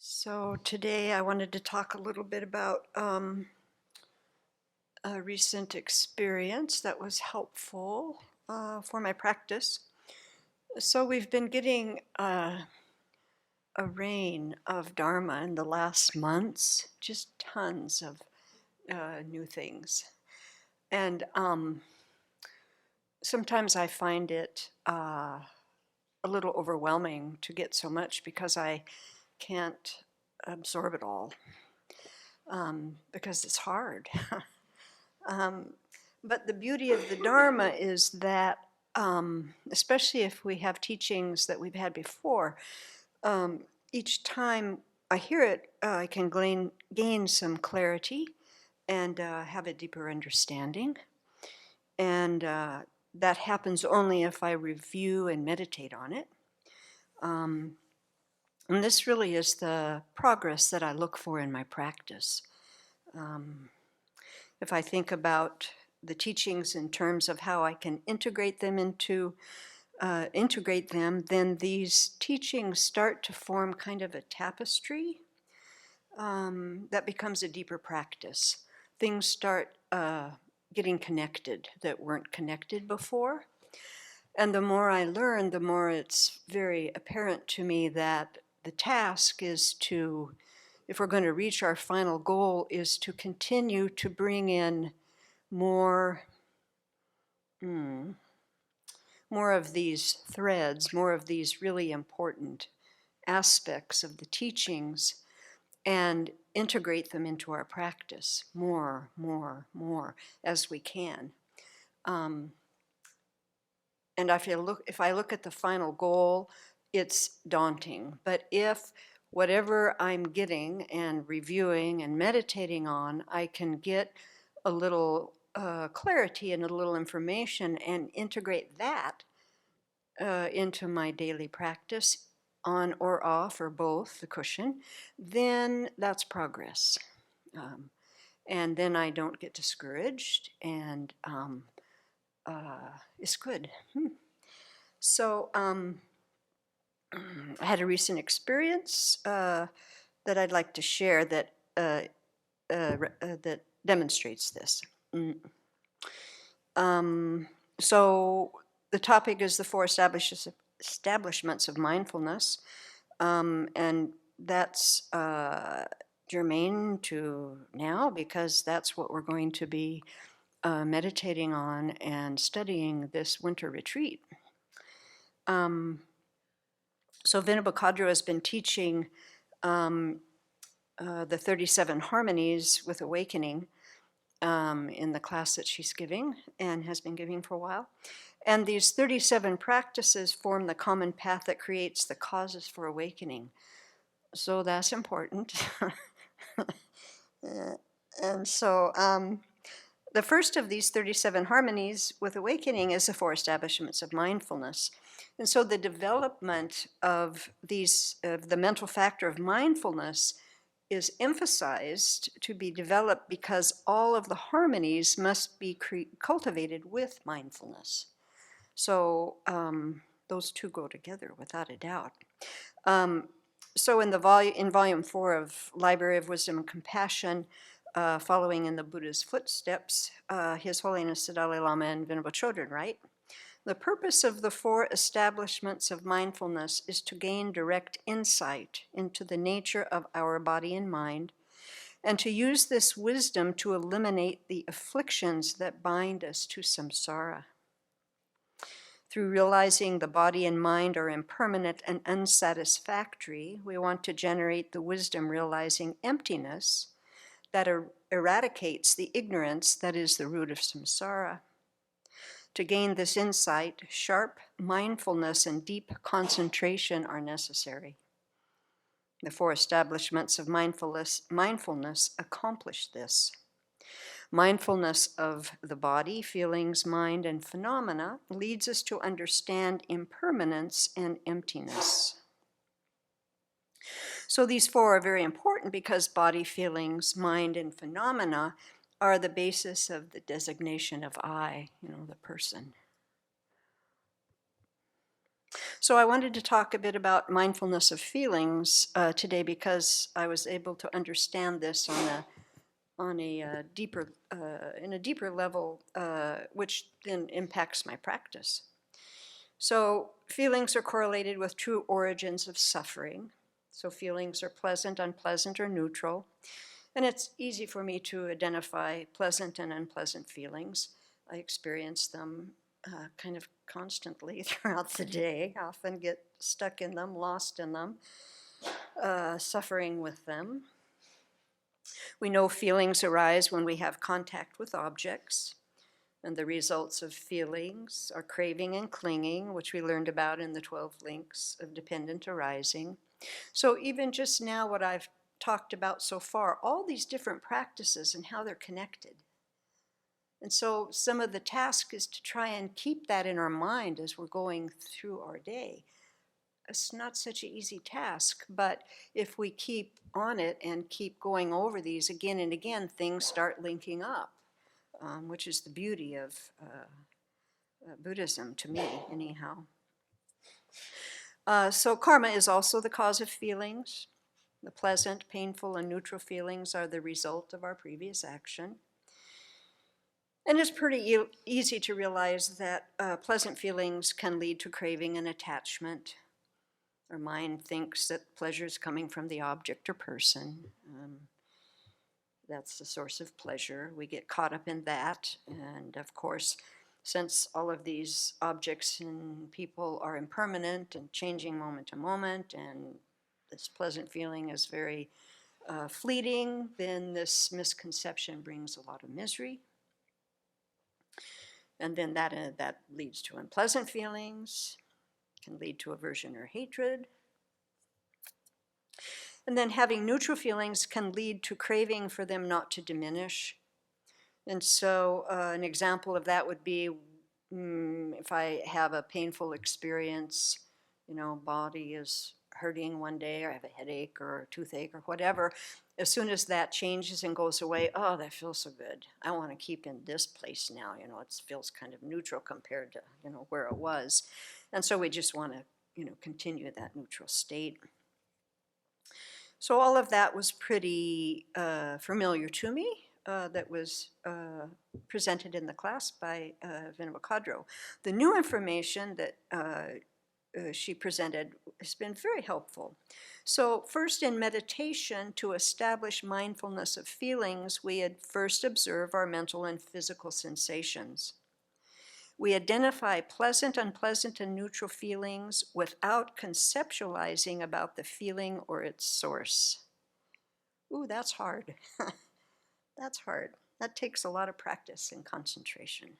So today I wanted to talk a little bit about a recent experience that was helpful for my practice. So we've been getting a rain of Dharma in the last months, just tons of new things. And sometimes I find it a little overwhelming to get so much because I can't absorb it all because it's hard. Um, but the beauty of the Dharma is that, especially if we have teachings that we've had before, each time I hear it, I can gain some clarity and have a deeper understanding. And that happens only if I review and meditate on it. And this really is the progress that I look for in my practice. If I think about the teachings in terms of how I can integrate them, then these teachings start to form kind of a tapestry that becomes a deeper practice. Things start getting connected that weren't connected before. And the more I learn, the more it's very apparent to me that the task is to, if we're going to reach our final goal, is to continue to bring in more more of these threads, more of these really important aspects of the teachings, and integrate them into our practice more as we can. And if I look at the final goal, it's daunting. But if whatever I'm getting and reviewing and meditating on, I can get a little clarity and a little information and integrate that into my daily practice, on or off or both, the cushion, then that's progress. And then I don't get discouraged, and it's good. So I had a recent experience that I'd like to share that that demonstrates this. So the topic is the four establishments of mindfulness, and that's germane to now because that's what we're going to be meditating on and studying this winter retreat. So Vinabhakadra has been teaching the 37 harmonies with awakening in the class that she's giving and has been giving for a while. And these 37 practices form the common path that creates the causes for awakening. So that's important. And so the first of these 37 harmonies with awakening is the four establishments of mindfulness. And so the development of the mental factor of mindfulness is emphasized to be developed because all of the harmonies must be cultivated with mindfulness. So those two go together without a doubt. So in volume 4 of Library of Wisdom and Compassion, following in the Buddha's footsteps, His Holiness the Dalai Lama and Venerable Children write, the purpose of the four establishments of mindfulness is to gain direct insight into the nature of our body and mind, and to use this wisdom to eliminate the afflictions that bind us to samsara. Through realizing the body and mind are impermanent and unsatisfactory, we want to generate the wisdom realizing emptiness that eradicates the ignorance that is the root of samsara. To gain this insight, sharp mindfulness and deep concentration are necessary. The four establishments of mindfulness accomplish this. Mindfulness of the body, feelings, mind, and phenomena leads us to understand impermanence and emptiness. So these four are very important because body, feelings, mind, and phenomena are the basis of the designation of I, the person. So I wanted to talk a bit about mindfulness of feelings today because I was able to understand this on a deeper in a deeper level, which then impacts my practice. So feelings are correlated with true origins of suffering. So feelings are pleasant, unpleasant, or neutral. And it's easy for me to identify pleasant and unpleasant feelings. I experience them kind of constantly throughout the day, often get stuck in them, lost in them, suffering with them. We know feelings arise when we have contact with objects, and the results of feelings are craving and clinging, which we learned about in the 12 links of dependent arising. So even just now, what I've talked about so far, all these different practices and how they're connected. And so some of the task is to try and keep that in our mind as we're going through our day. It's not such an easy task, but if we keep on it and keep going over these again and again, things start linking up, which is the beauty of Buddhism to me, anyhow. So karma is also the cause of feelings. The pleasant, painful, and neutral feelings are the result of our previous action. And it's pretty easy to realize that pleasant feelings can lead to craving and attachment. Our mind thinks that pleasure is coming from the object or person. That's the source of pleasure. We get caught up in that. And of course, since all of these objects and people are impermanent and changing moment to moment, and this pleasant feeling is very fleeting, then this misconception brings a lot of misery. And then that leads to unpleasant feelings, can lead to aversion or hatred. And then having neutral feelings can lead to craving for them not to diminish. And so an example of that would be if I have a painful experience, body is hurting one day, or I have a headache or a toothache or whatever. As soon as that changes and goes away, oh, that feels so good. I want to keep in this place now. It feels kind of neutral compared to, where it was. And so we just want to, continue that neutral state. So all of that was pretty familiar to me. That was presented in the class by Vinova Kadro. The new information that she presented has been very helpful. So first, in meditation, to establish mindfulness of feelings, we had first observe our mental and physical sensations. We identify pleasant, unpleasant, and neutral feelings without conceptualizing about the feeling or its source. Ooh, that's hard. That's hard. That takes a lot of practice and concentration.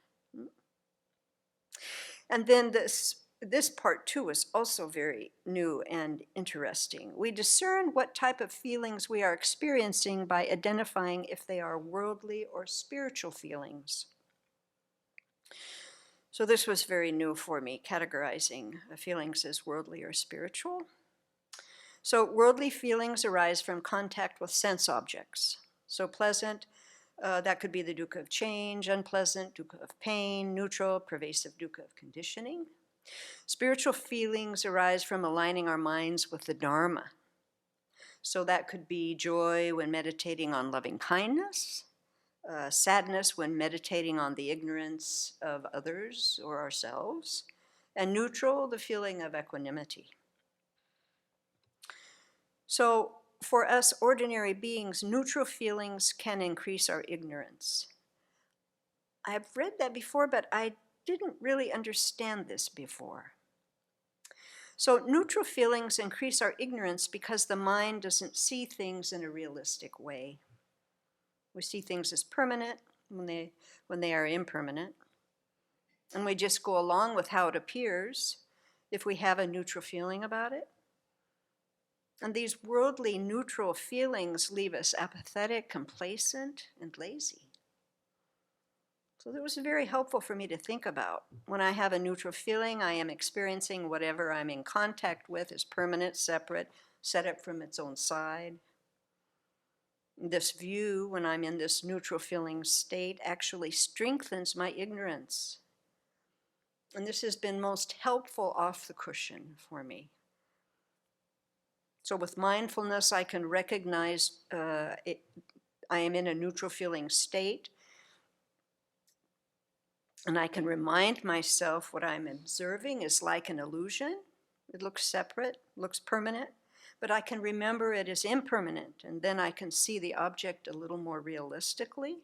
And then this part too is also very new and interesting. We discern what type of feelings we are experiencing by identifying if they are worldly or spiritual feelings. So this was very new for me, categorizing feelings as worldly or spiritual. So worldly feelings arise from contact with sense objects. So pleasant, that could be the dukkha of change; unpleasant, dukkha of pain; neutral, pervasive dukkha of conditioning. Spiritual feelings arise from aligning our minds with the Dharma. So that could be joy when meditating on loving kindness, sadness when meditating on the ignorance of others or ourselves, and neutral, the feeling of equanimity. So for us ordinary beings, neutral feelings can increase our ignorance. I've read that before, but I didn't really understand this before. So neutral feelings increase our ignorance because the mind doesn't see things in a realistic way. We see things as permanent when they are impermanent. And we just go along with how it appears if we have a neutral feeling about it. And these worldly neutral feelings leave us apathetic, complacent, and lazy. So that was very helpful for me to think about. When I have a neutral feeling, I am experiencing whatever I'm in contact with is permanent, separate, set up from its own side. This view, when I'm in this neutral feeling state, actually strengthens my ignorance. And this has been most helpful off the cushion for me. So with mindfulness, I can recognize I am in a neutral feeling state, and I can remind myself what I'm observing is like an illusion. It looks separate, looks permanent, but I can remember it is impermanent, and then I can see the object a little more realistically.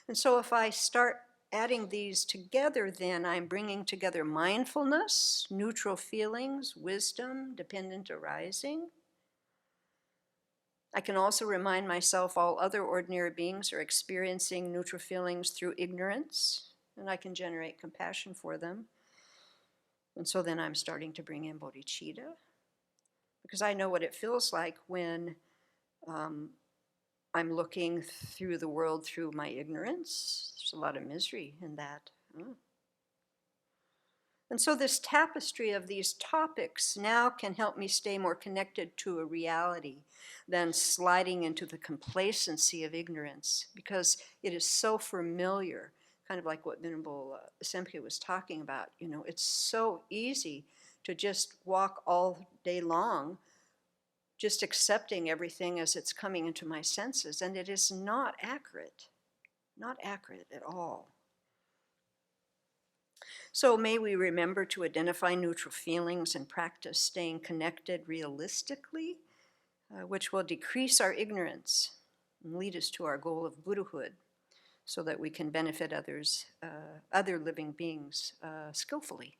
And so if I start adding these together, then I'm bringing together mindfulness, neutral feelings, wisdom, dependent arising. I can also remind myself all other ordinary beings are experiencing neutral feelings through ignorance, and I can generate compassion for them. And so then I'm starting to bring in bodhicitta, because I know what it feels like when I'm looking through the world through my ignorance. There's a lot of misery in that. And so this tapestry of these topics now can help me stay more connected to a reality than sliding into the complacency of ignorance, because it is so familiar, kind of like what Venerable Semke was talking about. You know, it's so easy to just walk all day long just accepting everything as it's coming into my senses, and it is not accurate at all. So may we remember to identify neutral feelings and practice staying connected realistically, which will decrease our ignorance and lead us to our goal of Buddhahood, so that we can benefit others, other living beings skillfully.